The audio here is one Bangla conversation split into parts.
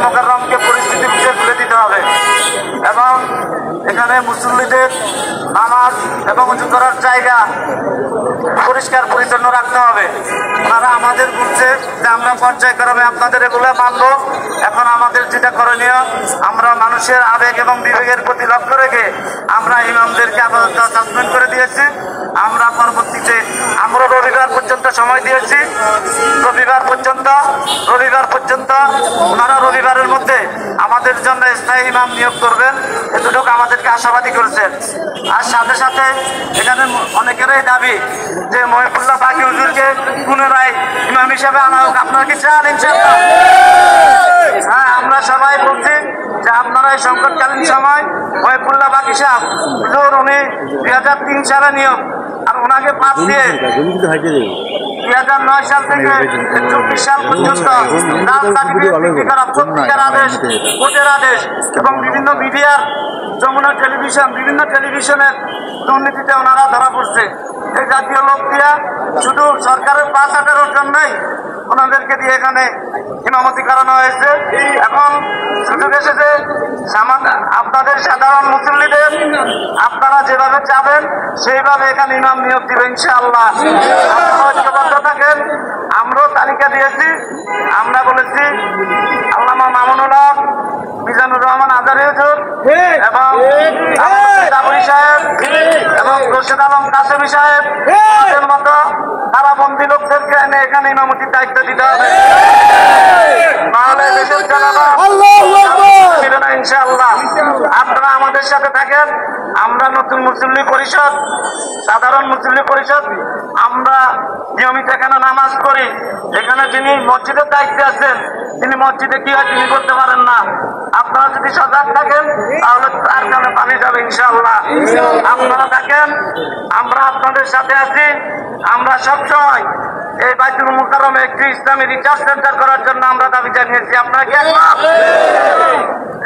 মুকাররমকে পরিস্থিতি বুঝে তুলে দিতে হবে এবং এখানে মুসল্লিদের নামাজ এবং উঁচু করার জায়গা পরিষ্কার পরিচ্ছন্ন রাখতে হবে। ওনারা আমাদের বলছে যে আমরা পর্যায়ক্রমে আপনাদের এগুলো মানবো। এখন আমাদের যেটা করণীয়, আমরা মানুষের আবেগ এবং বিবেকের প্রতি লক্ষ্য রেখে আমরা ইমামদেরকে আপাতত সাসপেন্ড করে দিয়েছি। আমরা পরবর্তীতে আমরা রবিবার পর্যন্ত সময় দিয়েছি। রবিবার পর্যন্ত ওনারা রবিবারের মধ্যে আমাদের জন্য স্থায়ী ইমাম নিয়োগ করবেন, এতটুকু আমাদেরকে আশাবাদী করেছেন। আর সাথে সাথে এখানে অনেকেরই দাবি যে মহিবুল্লাহ বাকি হুজুরকে পুনরায় ইমাম হিসাবে আনা হোক। আপনারা কি চান? ইনশাআল্লাহ হ্যাঁ, আমরা সবাই বলছি যে আপনারা এই সংকটকালীন সময় মহিবুল্লাহ বাকি সাহেব হুজুর, উনি 2003 সালে নিয়োগ, আর ওনাকে বাদ দিয়ে 2009 সাল থেকে 24 সাল পর্যন্ত কোর্টের আদেশ এবং বিভিন্ন মিডিয়ার যমুনা টেলিভিশন বিভিন্ন টেলিভিশনের দুর্নীতিতে ওনারা ধরা পড়ছে। এই জাতীয় লোক দিয়া শুধু সরকারের 5-18 জন্যই ওনাদেরকে দিয়ে এখানে ইমামতি করানো হয়েছে। এখন সুযোগ এসেছে আপনাদের সাধারণ মুসল্লিদের, আপনারা যেভাবে চাবেন সেইভাবে এখানে ইমাম নিয়োগ দিবেন ইনশাআল্লাহ। ঐক্যবদ্ধ থাকেন। আমরাও তালিকা দিয়েছি, আমরা বলেছি আল্লামা মামুনুল হক, মিজানুর রহমান আজারি হুজুর এবং সাবরি সাহেব এবং রশিদ আলম কাসেমি সাহেব এর মতো কারাবন্দী লোকদেরকে এনে এখানে ইমামতির দায়িত্ব দিতে হবে, নাহলে দেশের জনগণ দিবে না ইনশাআল্লাহ। আপনারা আমাদের সাথে থাকেন। আমরা নতুন মুসল্লি পরিষদ, সাধারণ মুসল্লি পরিষদ, আমরা নিয়মিত এখানে নামাজ পড়ি। এখানে যিনি মসজিদের দায়িত্বে আছেন, তিনি মসজিদে কি হয় তিনি করতে পারেন না। আপনারা যদি সজাগ থাকেন তাহলে তার কারণে পানি যাবে ইনশাআল্লাহ। আপনারা থাকেন, আমরা আপনাদের সাথে আছি। আমরা সবসময় এই বাইতুল মুকাররমে একটি ইসলামী রিসার্চ সেন্টার করার জন্য আমরা দাবি জানিয়েছি। আপনারা কি একমত?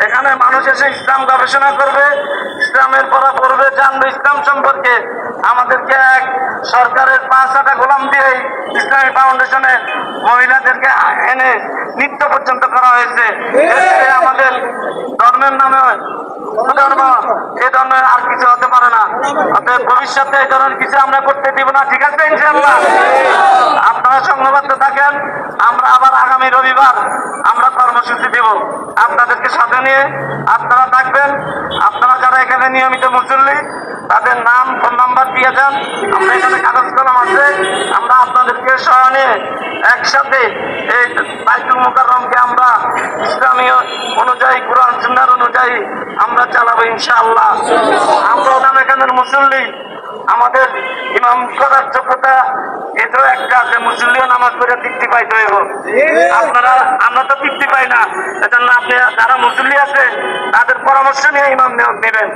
এখানে মানুষ এসে ইসলাম গবেষণা করবে, ইসলামের পড়া পড়বে, জানবে ইসলাম সম্পর্কে। আমাদেরকে এক সরকারের 5-6টা গোলাম দিয়ে ইসলামী ফাউন্ডেশনে মহিলাদেরকে এনে নৃত্য পর্যন্ত করা হয়েছে। আমাদের ধর্মের নামে ধর্ম, এ ধর্মের আর কিছু হতে পারে না। অতএব ভবিষ্যতে এই ধরনের কিছু আমরা করতে দিব না, ঠিক আছে ইনশাআল্লাহ? আপনারা সংঘবদ্ধ থাকেন। আমরা আবার আগামী রবিবার আমরা কর্মসূচি দেব আপনাদেরকে সাথে নিয়ে। আপনারা থাকবেন। আপনারা যারা এখানে নিয়মিত মুসল্লি তাদের নাম ফোন নাম্বার দিয়ে যান। আমরা এখানে কাগজ কলম আছে, আমরা আপনাদেরকে সহ নিয়ে একসাথে এই বাইতুল মুকাররমকে আমরা ইসলামী অনুযায়ী, কুরআন সুন্নাহ অনুযায়ী আমরা চালাবো ইনশাআল্লাহ। আমরা এখানের মুসল্লি, আমাদের ইমাম করার যোগ্যতা এটাও একটা আছে। মুসল্লিও নামাজ পড়ে তৃপ্তি পাইতে হইব। আপনারা, আমরা তো তৃপ্তি পাই না, এজন্য আপনি যারা মুসল্লি আছে তাদের পরামর্শ নিয়ে ইমাম নিয়োগ নেবেন।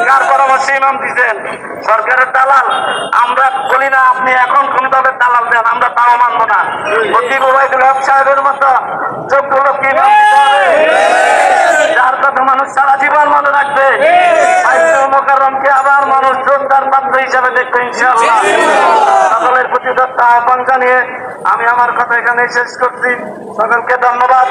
কার পরামর্শে ইমাম দিচ্ছেন? সরকারের দালাল? আমরা বলি না আপনি এখন কোন দলের দালাল দেন, আমরা তাও মানবো না। খতিব ওবায়দুল হক সাহেবের মতো যোগ্য লোককে ইমাম দিতে হবে, যার কথা মানুষ সারা জীবন মনে রাখবে। বাইতুল মুকাররমকে আবার মানুষ শ্রদ্ধার পাত্র হিসাবে দেখবে ইনশাআল্লাহ। সকলের প্রতি আহ্বান জানিয়ে আমি আমার কথা এখানে শেষ করছি। সকলকে ধন্যবাদ।